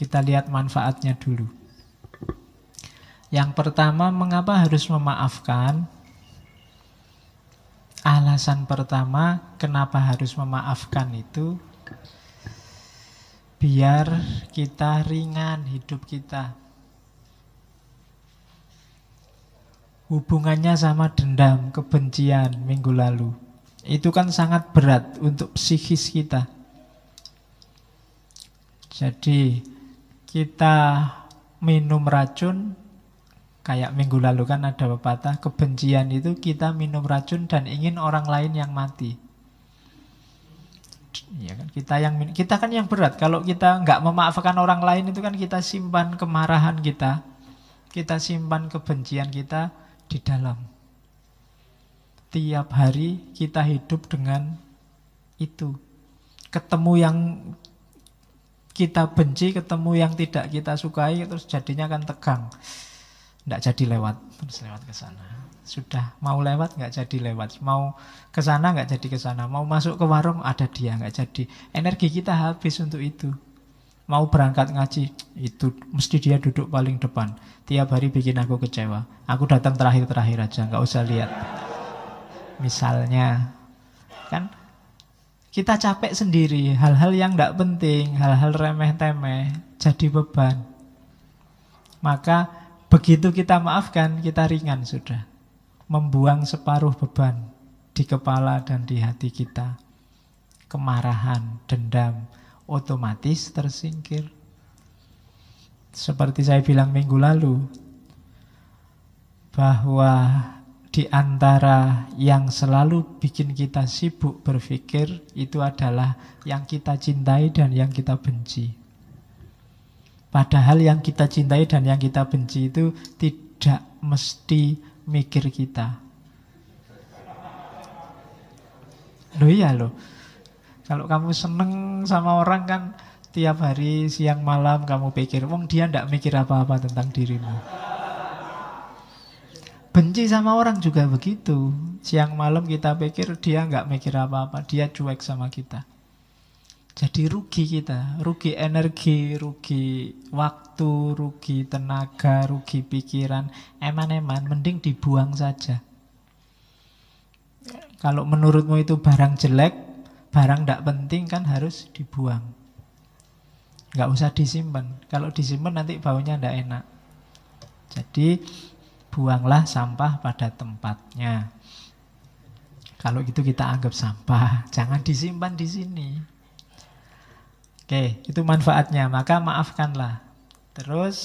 Kita lihat manfaatnya dulu. Yang pertama, mengapa harus memaafkan? Alasan pertama, kenapa harus memaafkan itu biar kita ringan hidup kita. Hubungannya sama dendam, kebencian minggu lalu. Itu kan sangat berat untuk psikis kita. Jadi kita minum racun, kayak minggu lalu kan ada pepatah, kebencian itu kita minum racun dan ingin orang lain yang mati. Ya kan, kita kan yang berat. Kalau kita nggak memaafkan orang lain itu kan kita simpan kemarahan kita simpan kebencian kita di dalam. Tiap hari kita hidup dengan itu. Ketemu yang kita benci, ketemu yang tidak kita sukai, terus jadinya kan tegang. Nggak jadi lewat, terus lewat ke sana. Sudah mau lewat nggak jadi lewat, mau ke sana nggak jadi ke sana, mau masuk ke warung ada dia nggak jadi. Energi kita habis untuk itu. Mau berangkat ngaji, itu mesti dia duduk paling depan. Tiap hari bikin aku kecewa. Aku datang terakhir-terakhir aja, nggak usah lihat. Misalnya, kan kita capek sendiri, hal-hal yang nggak penting, hal-hal remeh-temeh, jadi beban. Maka begitu kita maafkan, kita ringan sudah. Membuang separuh beban di kepala dan di hati kita. Kemarahan, dendam, otomatis tersingkir. Seperti saya bilang minggu lalu, bahwa di antara yang selalu bikin kita sibuk berpikir, itu adalah yang kita cintai dan yang kita benci. Padahal yang kita cintai dan yang kita benci itu tidak mesti mikir kita. Loh iya loh. Kalau kamu seneng sama orang kan tiap hari siang malam kamu pikir, wong dia ndak mikir apa-apa tentang dirimu. Benci sama orang juga begitu. Siang malam kita pikir dia nggak mikir apa-apa, dia cuek sama kita. Jadi rugi kita, rugi energi, rugi waktu, rugi tenaga, rugi pikiran. Eman-eman, mending dibuang saja. Kalau menurutmu itu barang jelek, barang tidak penting kan harus dibuang. Nggak usah disimpan. Kalau disimpan nanti baunya tidak enak. Jadi buanglah sampah pada tempatnya. Kalau gitu kita anggap sampah, jangan disimpan di sini. Oke, itu manfaatnya. Maka maafkanlah. Terus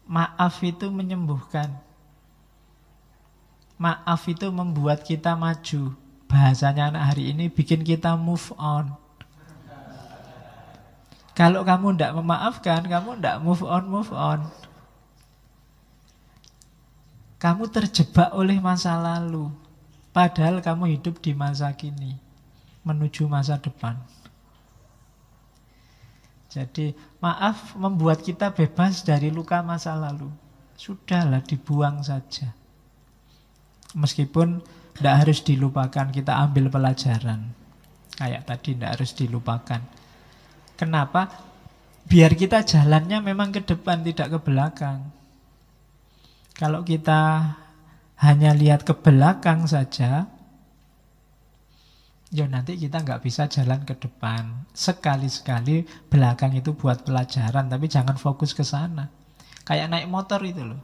maaf itu menyembuhkan. Maaf itu membuat kita maju. Bahasanya anak hari ini bikin kita move on. Kalau kamu tidak memaafkan, kamu tidak move on. Kamu terjebak oleh masa lalu. Padahal kamu hidup di masa kini, menuju masa depan. Jadi maaf membuat kita bebas dari luka masa lalu. Sudahlah, dibuang saja. Meskipun tidak harus dilupakan, kita ambil pelajaran. Kayak tadi tidak harus dilupakan. Kenapa? Biar kita jalannya memang ke depan, tidak ke belakang. Kalau kita hanya lihat ke belakang saja, ya nanti kita nggak bisa jalan ke depan. Sekali-sekali belakang itu buat pelajaran, tapi jangan fokus ke sana. Kayak naik motor itu loh.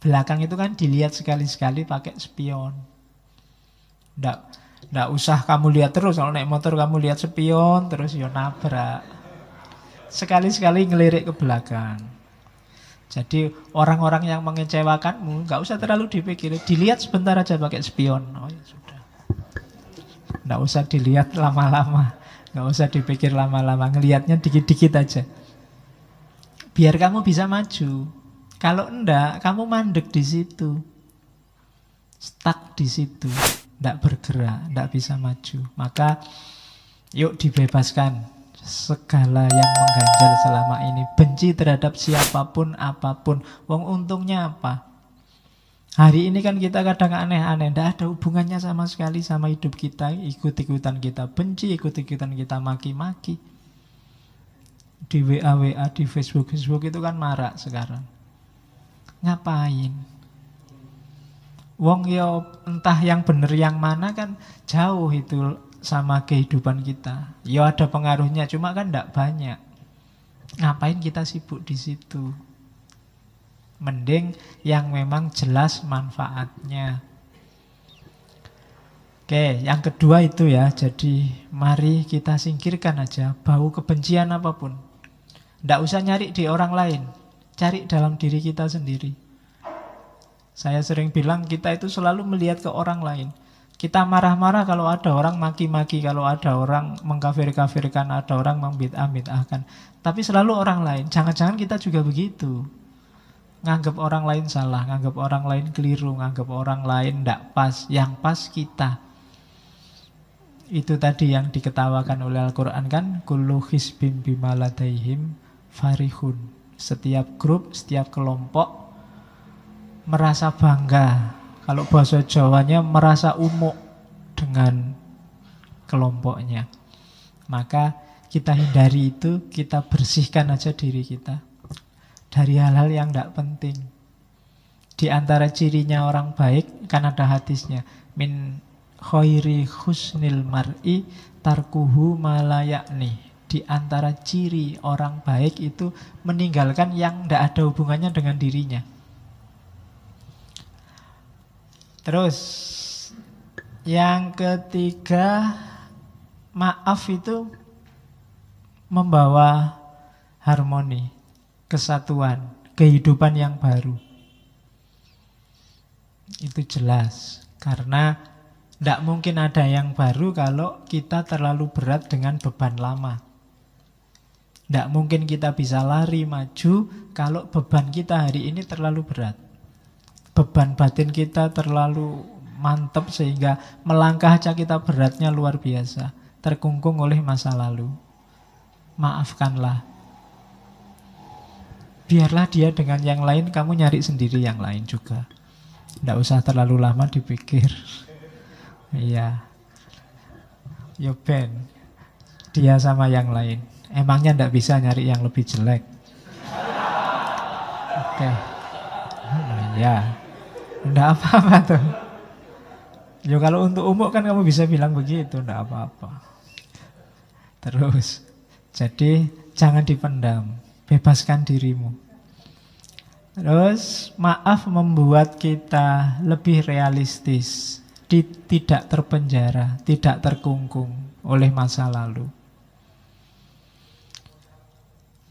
Belakang itu kan dilihat sekali-sekali pakai spion. Nggak usah kamu lihat terus. Kalau naik motor kamu lihat spion terus ya nabrak. Sekali-sekali ngelirik ke belakang. Jadi orang-orang yang mengecewakanmu nggak usah terlalu dipikir. Dilihat sebentar aja pakai spion. Oh ya sudah. Nggak usah dilihat lama-lama. Nggak usah dipikir lama-lama. Ngelihatnya dikit-dikit aja. Biar kamu bisa maju. Kalau enggak, kamu mandek di situ. Stuck di situ. Enggak bergerak, enggak bisa maju. Maka yuk dibebaskan segala yang mengganjal selama ini. Benci terhadap siapapun, apapun. Wong untungnya apa? Hari ini kan kita kadang aneh-aneh. Enggak ada hubungannya sama sekali sama hidup kita. Ikut-ikutan kita benci, ikut-ikutan kita maki-maki. di WA di Facebook itu kan marak sekarang. Ngapain? Wong yo entah yang bener yang mana kan jauh itu sama kehidupan kita. Yo ada pengaruhnya, cuma kan tidak banyak. Ngapain kita sibuk di situ? Mending yang memang jelas manfaatnya. Oke, yang kedua itu ya. Jadi mari kita singkirkan aja bau kebencian apapun. Tidak usah nyari di orang lain, cari dalam diri kita sendiri. Saya sering bilang kita itu selalu melihat ke orang lain. Kita marah-marah kalau ada orang maki-maki, kalau ada orang mengkafir-kafirkan, ada orang membid'ah-bid'ahkan. Tapi selalu orang lain. Jangan-jangan kita juga begitu. Nganggap orang lain salah, nganggap orang lain keliru, nganggap orang lain tidak pas. Yang pas kita. Itu tadi yang diketawakan oleh Al-Quran kan, kullu hizbim bima ladaihim farihun. Setiap grup, setiap kelompok merasa bangga. Kalau bahasa Jawanya merasa umuk dengan kelompoknya. Maka kita hindari itu, kita bersihkan aja diri kita dari hal-hal yang tidak penting. Di antara cirinya orang baik kan ada hadisnya, min khairi husnil mar'i tarkuhu malayakni. Di antara ciri orang baik itu meninggalkan yang tidak ada hubungannya dengan dirinya. Terus yang ketiga, maaf itu membawa harmoni, kesatuan, kehidupan yang baru. Itu jelas. Karena tidak mungkin ada yang baru kalau kita terlalu berat dengan beban lama. Tidak mungkin kita bisa lari maju kalau beban kita hari ini terlalu berat. Beban batin kita terlalu mantap sehingga melangkah aja kita beratnya luar biasa. Terkungkung oleh masa lalu. Maafkanlah. Biarlah dia dengan yang lain, kamu nyari sendiri yang lain juga. Tidak usah terlalu lama dipikir. Iya. Yo Ben, dia sama yang lain. Emangnya tidak bisa nyari yang lebih jelek? Oke. Ya. Tidak apa-apa tuh. Ya kalau untuk umum kan kamu bisa bilang begitu, tidak apa-apa. Terus, jadi jangan dipendam, bebaskan dirimu. Terus maaf membuat kita lebih realistis, tidak terpenjara, tidak terkungkung oleh masa lalu.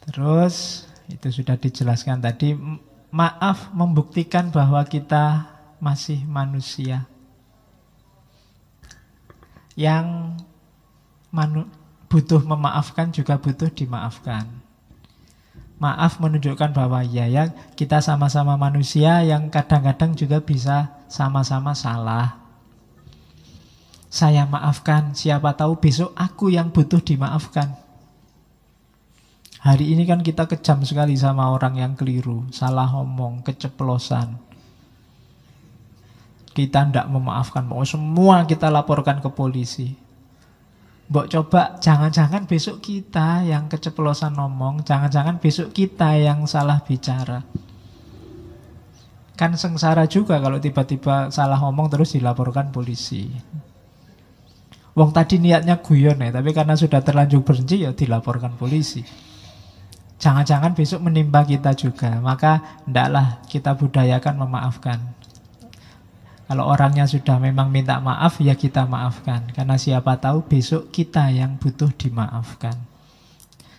Terus itu sudah dijelaskan tadi. Maaf membuktikan bahwa kita masih manusia yang butuh memaafkan juga butuh dimaafkan. Maaf menunjukkan bahwa ya kita sama-sama manusia yang kadang-kadang juga bisa sama-sama salah. Saya maafkan, siapa tahu besok aku yang butuh dimaafkan. Hari ini kan kita kejam sekali sama orang yang keliru, salah ngomong, keceplosan. Kita tidak memaafkan, mau semua kita laporkan ke polisi. Mbok coba, jangan-jangan besok kita yang keceplosan ngomong, jangan-jangan besok kita yang salah bicara. Kan sengsara juga kalau tiba-tiba salah ngomong terus dilaporkan polisi. Wong tadi niatnya guyon ya, tapi karena sudah terlanjur benci ya dilaporkan polisi. Jangan-jangan besok menimpa kita juga. Maka hendaklah kita budayakan memaafkan. Kalau orangnya sudah memang minta maaf, ya kita maafkan. Karena siapa tahu besok kita yang butuh dimaafkan.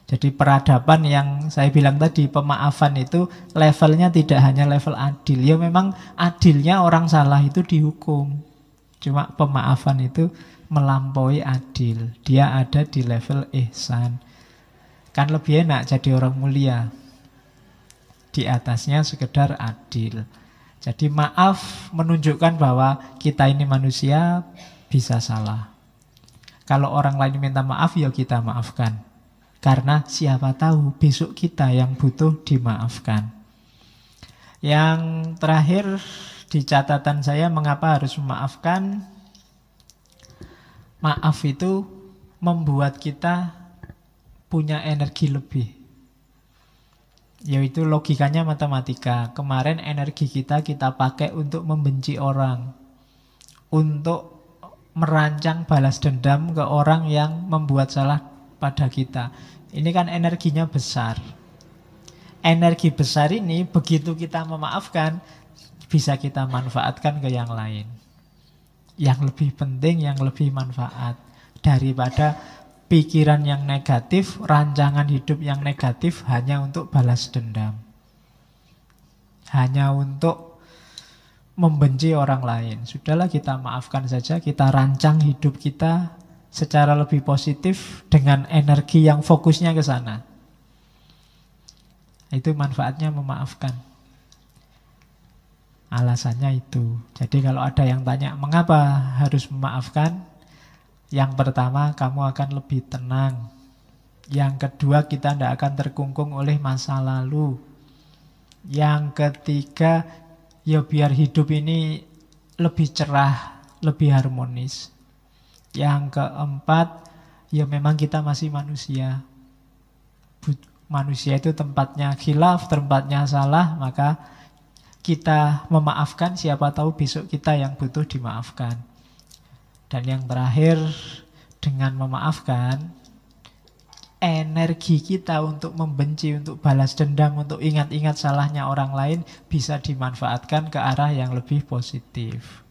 Jadi peradaban yang saya bilang tadi, pemaafan itu levelnya tidak hanya level adil. Ya memang adilnya orang salah itu dihukum. Cuma pemaafan itu melampaui adil. Dia ada di level ihsan. Kan lebih enak jadi orang mulia. Di atasnya sekedar adil. Jadi maaf menunjukkan bahwa kita ini manusia bisa salah. Kalau orang lain minta maaf, ya kita maafkan. Karena siapa tahu besok kita yang butuh dimaafkan. Yang terakhir di catatan saya, mengapa harus memaafkan? Maaf itu membuat kita punya energi lebih Yaitu logikanya matematika. Kemarin energi kita pakai untuk membenci orang, untuk merancang balas dendam ke orang yang membuat salah pada kita. Ini kan energinya besar. Energi besar ini begitu kita memaafkan, bisa kita manfaatkan ke yang lain, yang lebih penting, yang lebih manfaat daripada pikiran yang negatif, rancangan hidup yang negatif hanya untuk balas dendam, hanya untuk membenci orang lain. Sudahlah, kita maafkan saja, kita rancang hidup kita secara lebih positif dengan energi yang fokusnya ke sana. Itu manfaatnya memaafkan. Alasannya itu. Jadi kalau ada yang tanya mengapa harus memaafkan, yang pertama, kamu akan lebih tenang. Yang kedua, kita tidak akan terkungkung oleh masa lalu. Yang ketiga, ya biar hidup ini lebih cerah, lebih harmonis. Yang keempat, ya memang kita masih manusia. Manusia itu tempatnya khilaf, tempatnya salah, maka kita memaafkan, siapa tahu besok kita yang butuh dimaafkan. Dan yang terakhir, dengan memaafkan, energi kita untuk membenci, untuk balas dendam, untuk ingat-ingat salahnya orang lain bisa dimanfaatkan ke arah yang lebih positif.